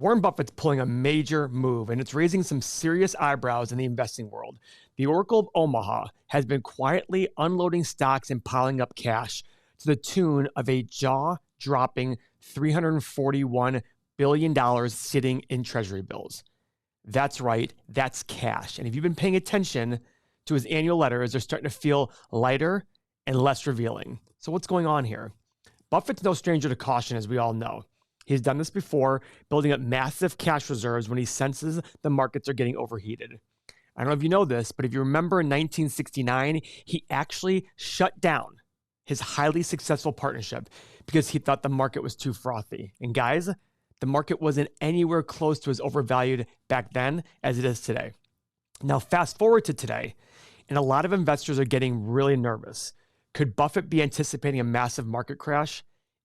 Warren Buffett's pulling a major move, and it's raising some serious eyebrows in the investing world. The Oracle of Omaha has been quietly unloading stocks and piling up cash to the tune of a jaw-dropping $341 billion sitting in treasury bills. That's right, that's cash. And if you've been paying attention to his annual letters, they're starting to feel lighter and less revealing. So what's going on here? Buffett's no stranger to caution, as we all know. He's done this before, building up massive cash reserves when he senses the markets are getting overheated. I don't know if you know this, but if you remember in 1969, he actually shut down his highly successful partnership because he thought the market was too frothy. And guys, the market wasn't anywhere close to as overvalued back then as it is today. Now, fast forward to today, and a lot of investors are getting really nervous. Could Buffett be anticipating a massive market crash?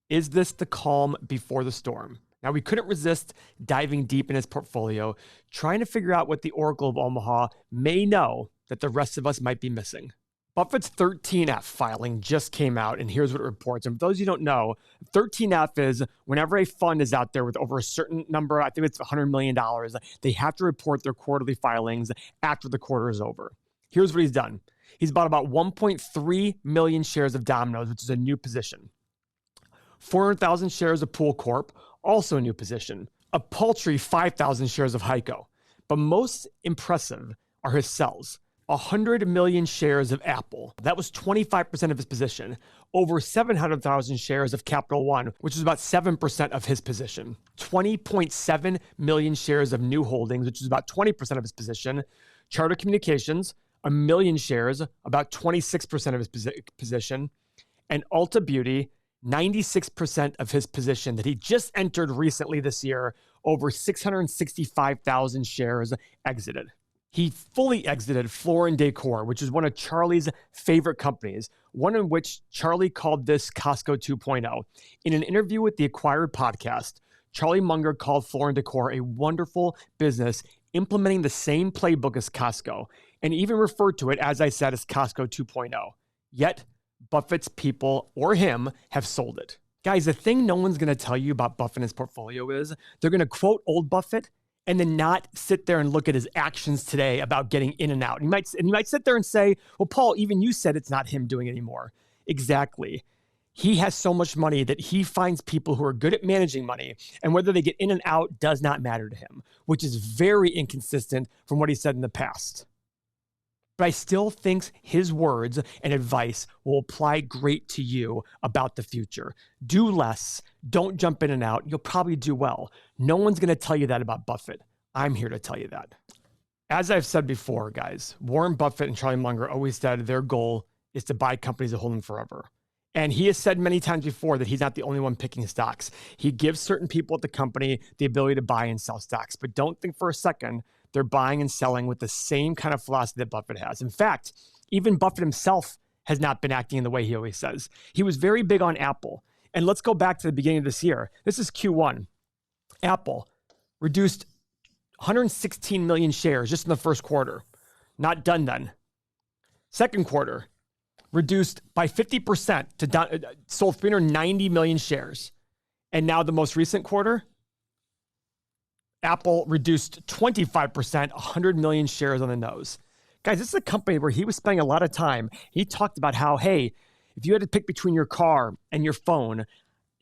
Is this the calm before the storm? Now, we couldn't resist diving deep in his portfolio, trying to figure out what the Oracle of Omaha may know that the rest of us might be missing. Buffett's 13F filing just came out, and here's what it reports. And for those of you who don't know, 13F is whenever a fund is out there with over a certain number, I think it's $100 million, they have to report their quarterly filings after the quarter is over. Here's what he's done. He's bought about 1.3 million shares of Domino's, which is a new position. 400,000 shares of Pool Corp, also a new position. A paltry 5,000 shares of Heiko. But most impressive are his sells. 100 million shares of Apple. That was 25% of his position. Over 700,000 shares of Capital One, which is about 7% of his position. 20.7 million shares of New Holdings, which is about 20% of his position. Charter Communications, 1 million shares, about 26% of his position. And Ulta Beauty, 96% of his position that he just entered recently this year, over 665,000 shares exited. He fully exited Floor & Decor, which is one of Charlie's favorite companies, one in which Charlie called this Costco 2.0. In an interview with the Acquired podcast, Charlie Munger called Floor & Decor a wonderful business implementing the same playbook as Costco, and even referred to it, as I said, as Costco 2.0. Yet, Buffett's people, or him, have sold it. Guys, the thing no one's going to tell you about Buffett and his portfolio is they're going to quote old Buffett and then not sit there and look at his actions today about getting in and out. And you might sit there and say, well, Paul, even you said it's not him doing it anymore. Exactly. He has so much money that he finds people who are good at managing money, and whether they get in and out does not matter to him, which is very inconsistent from what he said in the past. But I still think his words and advice will apply great to you about the future. Do less. Don't jump in and out. You'll probably do well. No one's going to tell you that about Buffett. I'm here to tell you that. As I've said before, guys, Warren Buffett and Charlie Munger always said their goal is to buy companies that hold them forever. And he has said many times before that he's not the only one picking stocks. He gives certain people at the company the ability to buy and sell stocks. But don't think for a second they're buying and selling with the same kind of philosophy that Buffett has. In fact, even Buffett himself has not been acting in the way he always says. He was very big on Apple. And let's go back to the beginning of this year. This is Q1. Apple reduced 116 million shares just in the first quarter. Not done then. Second quarter, reduced by 50% to sold 390 million shares. And now the most recent quarter, Apple reduced 25%, 100 million shares on the nose. Guys, this is a company where he was spending a lot of time. He talked about how, hey, if you had to pick between your car and your phone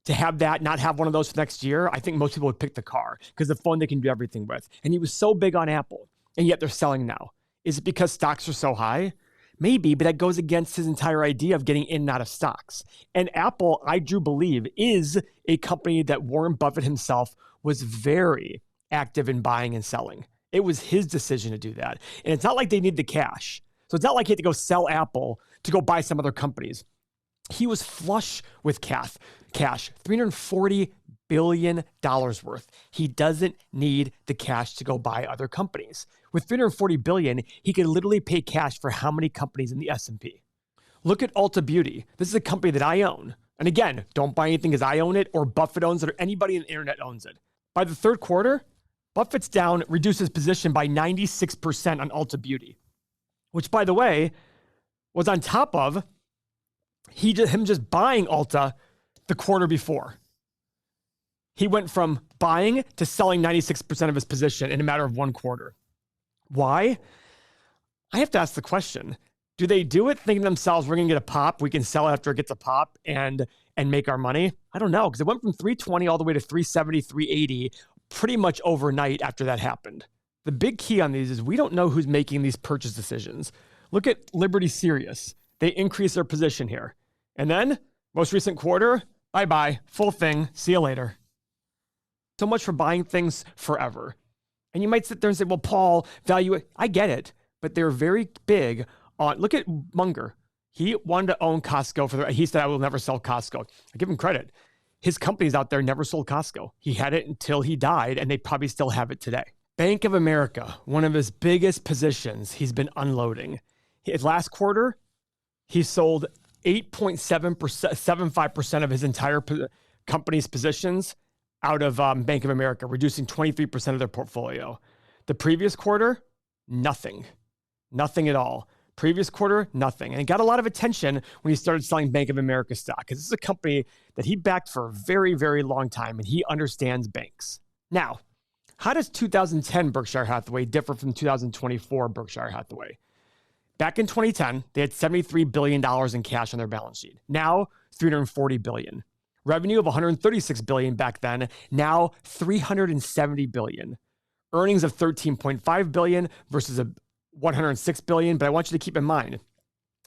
to have that, not have one of those for next year, I think most people would pick the car because the phone they can do everything with. And he was so big on Apple, and yet they're selling now. Is it because stocks are so high? Maybe, but that goes against his entire idea of getting in and out of stocks. And Apple, I do believe, is a company that Warren Buffett himself was very active in buying and selling. It was his decision to do that. And it's not like they need the cash. So it's not like he had to go sell Apple to go buy some other companies. He was flush with cash, $340 billion worth. He doesn't need the cash to go buy other companies. With $340 billion, he could literally pay cash for how many companies in the S&P? Look at Ulta Beauty. This is a company that I own. And again, don't buy anything because I own it or Buffett owns it or anybody on the internet owns it. By the third quarter, Buffett's reduced his position by 96% on Ulta Beauty, which, by the way, was on top of him just buying Ulta the quarter before. He went from buying to selling 96% of his position in a matter of 1 quarter. Why? I have to ask the question. Do they do it thinking to themselves, we're going to get a pop, we can sell it after it gets a pop and make our money? I don't know, because it went from 320 all the way to 370, 380 pretty much overnight after that happened. The big key on these is we don't know who's making these purchase decisions. Look at Liberty Sirius. They increase their position here. And then, most recent quarter, bye-bye, full thing, see you later. So much for buying things forever. And you might sit there and say, well, Paul, value it. I get it, but they're very big on, look at Munger. He wanted to own Costco he said, I will never sell Costco. I give him credit. His companies out there never sold Costco. He had it until he died, and they probably still have it today. Bank of America, one of his biggest positions, he's been unloading. His last quarter, he sold 8.75% of his entire company's positions out of Bank of America, reducing 23% of their portfolio. The previous quarter, nothing at all. Previous quarter, nothing. And it got a lot of attention when he started selling Bank of America stock, because this is a company that he backed for a very, very long time, and he understands banks. Now, how does 2010 Berkshire Hathaway differ from 2024 Berkshire Hathaway? Back in 2010, they had $73 billion in cash on their balance sheet. Now, $340 billion. Revenue of $136 billion back then, now $370 billion. Earnings of $13.5 billion versus a $106 billion. But I want you to keep in mind,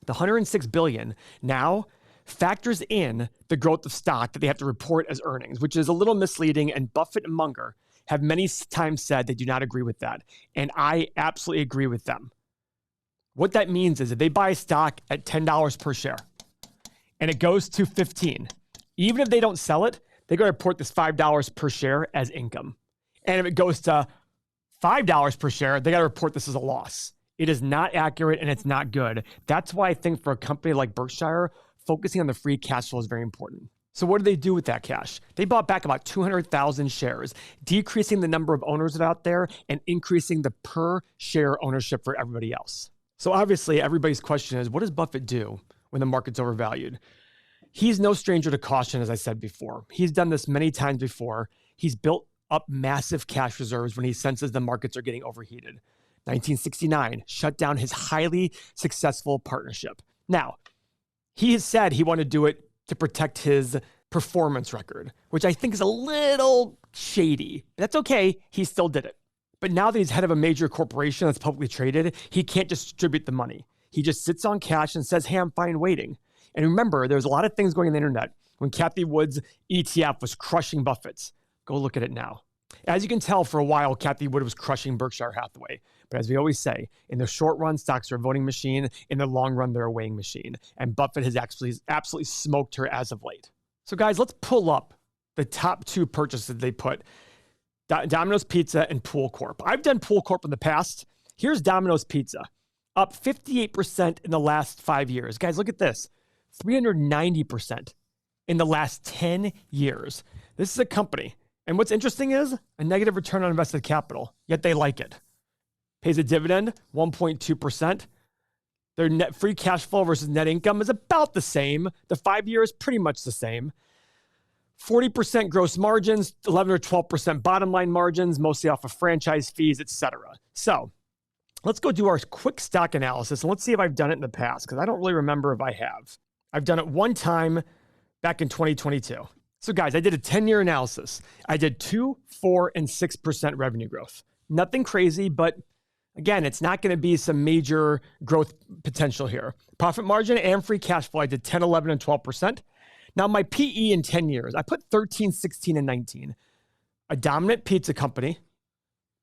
the $106 billion now factors in the growth of stock that they have to report as earnings, which is a little misleading. And Buffett and Munger have many times said they do not agree with that. And I absolutely agree with them. What that means is if they buy stock at $10 per share and it goes to $15, even if they don't sell it, they're going to report this $5 per share as income. And if it goes to $5 per share, they got to report this as a loss. It is not accurate and it's not good. That's why I think for a company like Berkshire, focusing on the free cash flow is very important. So what do they do with that cash? They bought back about 200,000 shares, decreasing the number of owners out there and increasing the per share ownership for everybody else. So obviously everybody's question is, what does Buffett do when the market's overvalued? He's no stranger to caution, as I said before. He's done this many times before. He's built up massive cash reserves when he senses the markets are getting overheated. 1969, shut down his highly successful partnership. Now, he has said he wanted to do it to protect his performance record, which I think is a little shady. That's okay. He still did it. But now that he's head of a major corporation that's publicly traded, he can't distribute the money. He just sits on cash and says, hey, I'm fine waiting. And remember, there's a lot of things going on the internet when Cathie Wood's ETF was crushing Buffett's. Go look at it now. As you can tell, for a while, Cathie Wood was crushing Berkshire Hathaway. But as we always say, in the short run, stocks are a voting machine. In the long run, they're a weighing machine. And Buffett has actually absolutely smoked her as of late. So guys, let's pull up the top 2 purchases they put. Domino's Pizza and Pool Corp. I've done Pool Corp in the past. Here's Domino's Pizza, up 58% in the last 5 years. Guys, look at this, 390% in the last 10 years. This is a company. And what's interesting is a negative return on invested capital, yet they like it. Pays a dividend, 1.2%. Their net free cash flow versus net income is about the same. The 5 years, pretty much the same. 40% gross margins, 11 or 12% bottom line margins, mostly off of franchise fees, etc. So let's go do our quick stock analysis, and let's see if I've done it in the past, because I don't really remember if I have. I've done it one time back in 2022. So guys, I did a 10-year analysis. I did 2%, 4%, and 6% revenue growth. Nothing crazy, but again, it's not going to be some major growth potential here. Profit margin and free cash flow, I did 10, 11, and 12%. Now, my PE in 10 years, I put 13, 16, and 19. A dominant pizza company,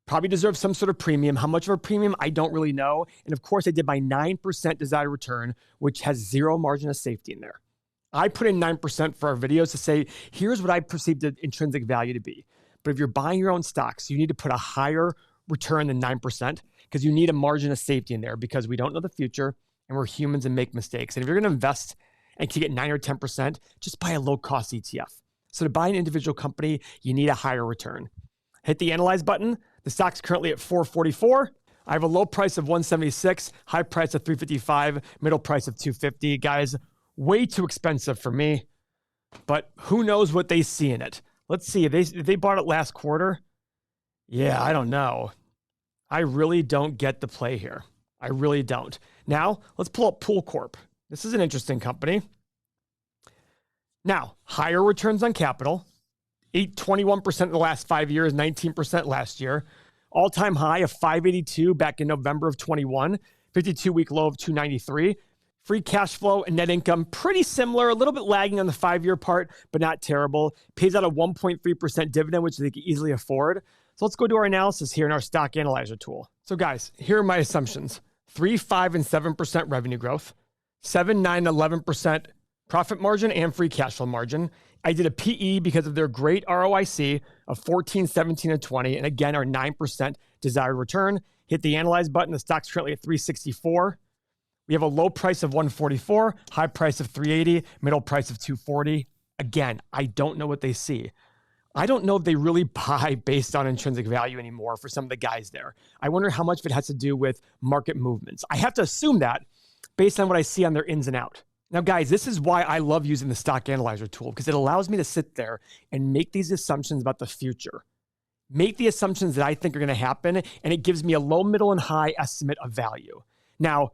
probably deserves some sort of premium. How much of a premium, I don't really know. And of course, I did my 9% desired return, which has 0 margin of safety in there. I put in 9% for our videos to say, here's what I perceive the intrinsic value to be. But if you're buying your own stocks, you need to put a higher return than 9% because you need a margin of safety in there because we don't know the future and we're humans and make mistakes. And if you're going to invest and to get 9 or 10%, just buy a low-cost ETF. So to buy an individual company, you need a higher return. Hit the analyze button. The stock's currently at $444. I have a low price of $176, high price of $355, middle price of $250. Guys, way too expensive for me, but who knows what they see in it. Let's see, if they bought it last quarter. Yeah, I don't know. I really don't get the play here. I really don't. Now, let's pull up Pool Corp. This is an interesting company. Now, higher returns on capital, 21% in the last 5 years, 19% last year. All-time high of 582 back in November of 21, 52-week low of 293. Free cash flow and net income, pretty similar, a little bit lagging on the 5-year part, but not terrible. Pays out a 1.3% dividend, which they can easily afford. So let's go do our analysis here in our stock analyzer tool. So guys, here are my assumptions. 3, 5, and 7% revenue growth, 7, 9, 11% profit margin and free cash flow margin. I did a PE because of their great ROIC of 14, 17, and 20, and again, our 9% desired return. Hit the analyze button. The stock's currently at 364. We have a low price of 144, high price of 380, middle price of 240. Again, I don't know what they see. I don't know if they really buy based on intrinsic value anymore for some of the guys there. I wonder how much of it has to do with market movements. I have to assume that based on what I see on their ins and out. Now, guys, this is why I love using the stock analyzer tool, because it allows me to sit there and make these assumptions about the future. Make the assumptions that I think are going to happen, and it gives me a low, middle, and high estimate of value. Now,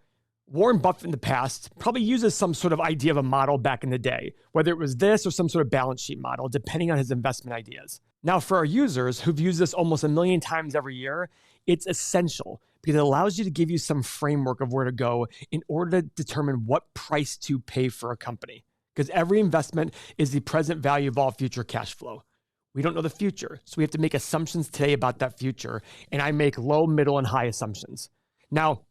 Warren Buffett in the past probably uses some sort of idea of a model back in the day, whether it was this or some sort of balance sheet model, depending on his investment ideas. Now, for our users who've used this almost 1 million times every year, it's essential because it allows you to give you some framework of where to go in order to determine what price to pay for a company. Because every investment is the present value of all future cash flow. We don't know the future, so we have to make assumptions today about that future, and I make low, middle, and high assumptions. Now,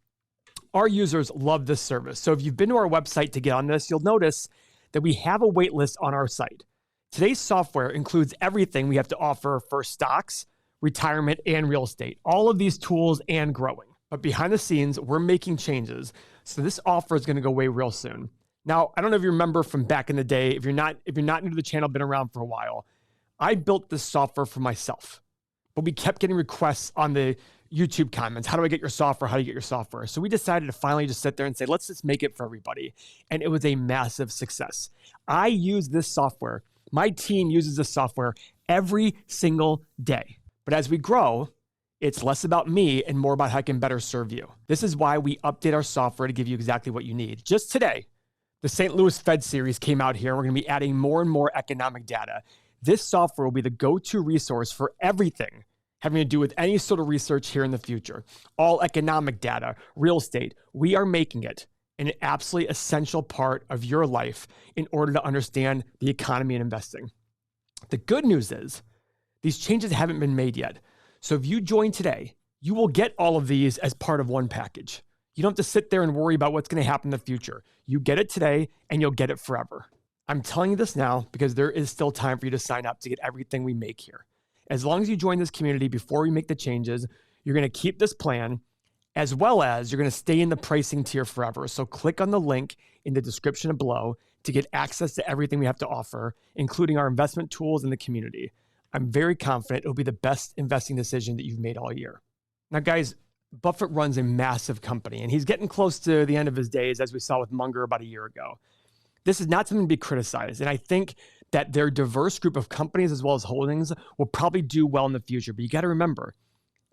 our users love this service. So if you've been to our website to get on this, you'll notice that we have a wait list on our site. Today's software includes everything we have to offer for stocks, retirement, and real estate. All of these tools and growing. But behind the scenes, we're making changes. So this offer is going to go away real soon. Now, I don't know if you remember from back in the day, if you're not new to the channel, been around for a while, I built this software for myself. But we kept getting requests on the YouTube comments. How do I get your software? How do you get your software? So we decided to finally just sit there and say, let's just make it for everybody. And it was a massive success. I use this software. My team uses this software every single day. But as we grow, it's less about me and more about how I can better serve you. This is why we update our software to give you exactly what you need. Just today, the St. Louis Fed series came out here. We're going to be adding more and more economic data. This software will be the go-to resource for everything having to do with any sort of research here in the future. All economic data, real estate, we are making it an absolutely essential part of your life in order to understand the economy and investing. The good news is these changes haven't been made yet. So if you join today, you will get all of these as part of one package. You don't have to sit there and worry about what's going to happen in the future. You get it today and you'll get it forever. I'm telling you this now because there is still time for you to sign up to get everything we make here. As long as you join this community before we make the changes, you're going to keep this plan, as well as you're going to stay in the pricing tier forever. So click on the link in the description below to get access to everything we have to offer, including our investment tools and the community. I'm very confident it'll be the best investing decision that you've made all year. Now, guys, Buffett runs a massive company, and he's getting close to the end of his days, as we saw with Munger about a year ago. This is not something to be criticized, and I think that their diverse group of companies as well as holdings will probably do well in the future. But you got to remember,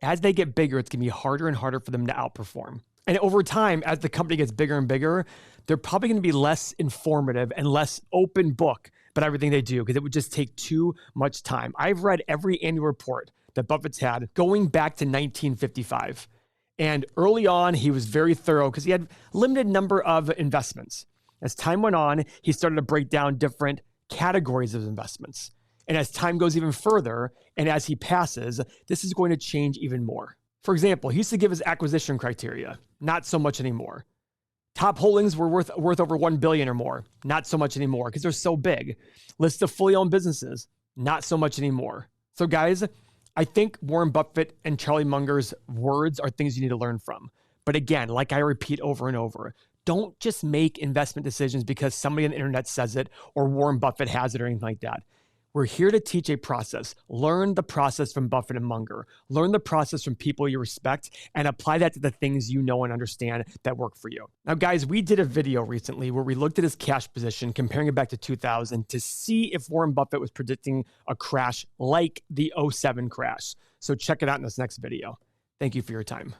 as they get bigger, it's going to be harder and harder for them to outperform. And over time, as the company gets bigger and bigger, they're probably going to be less informative and less open book about everything they do because it would just take too much time. I've read every annual report that Buffett's had going back to 1955. And early on, he was very thorough because he had a limited number of investments. As time went on, he started to break down different categories of investments. And as time goes even further, and as he passes, this is going to change even more. For example, he used to give his acquisition criteria. Not so much anymore. Top holdings were worth over $1 billion or more. Not so much anymore because they're so big. List of fully owned businesses. Not so much anymore. So guys, I think Warren Buffett and Charlie Munger's words are things you need to learn from. But again, like I repeat over and over, don't just make investment decisions because somebody on the internet says it or Warren Buffett has it or anything like that. We're here to teach a process. Learn the process from Buffett and Munger. Learn the process from people you respect and apply that to the things you know and understand that work for you. Now, guys, we did a video recently where we looked at his cash position, comparing it back to 2000 to see if Warren Buffett was predicting a crash like the '07 crash. So check it out in this next video. Thank you for your time.